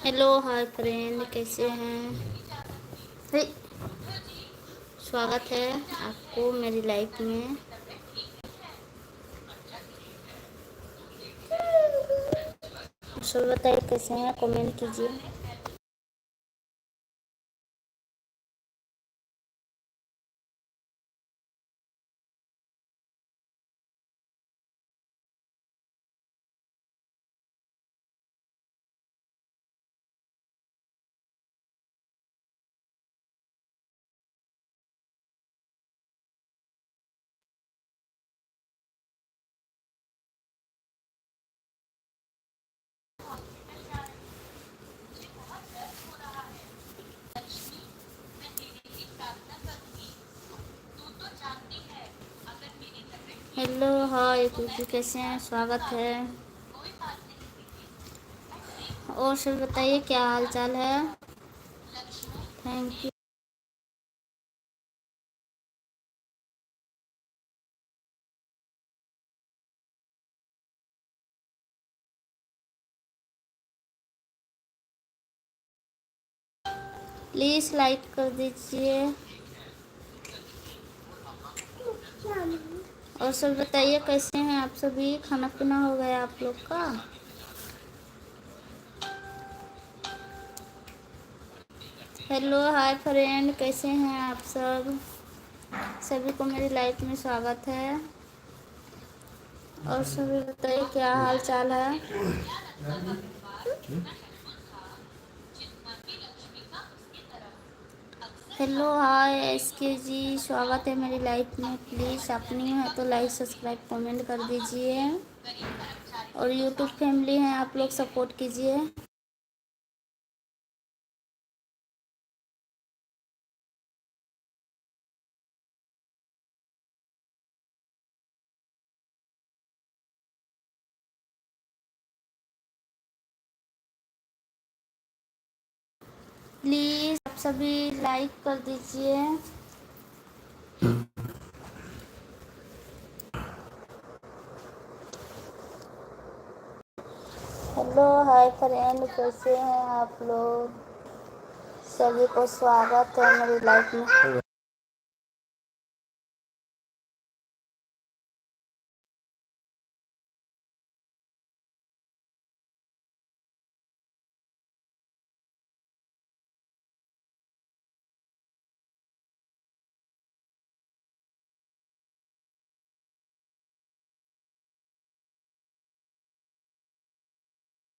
Hello hi friend, कैसे हैं? हे, स्वागत है आपको मेरी लाइफ में। सब बताइए कैसे हैं, कमेंट कीजिए। हेलो हाय कुकी, कैसे हैं? स्वागत है। और सब बताइए क्या हाल चाल है? Thank you. प्लीज़ लाइक कर दीजिए। और सब बताइए कैसे हैं आप सभी? खाना पीना हो गया आप लोग का? हेलो हाय फ्रेंड, कैसे हैं आप सब? सभी को मेरी लाइफ में स्वागत है। और सभी बताइए क्या हाल चाल है? हेलो हाय एसके जी, स्वागत है मेरी लाइफ में। प्लीज़ आप न्यू है तो लाइक सब्सक्राइब कमेंट कर दीजिए। और यूट्यूब फैमिली हैं आप लोग, सपोर्ट कीजिए। प्लीज़ आप सभी लाइक कर दीजिए। हेलो हाय फ्रेंड, कैसे हैं आप लोग? सभी को स्वागत है मेरी लाइफ में।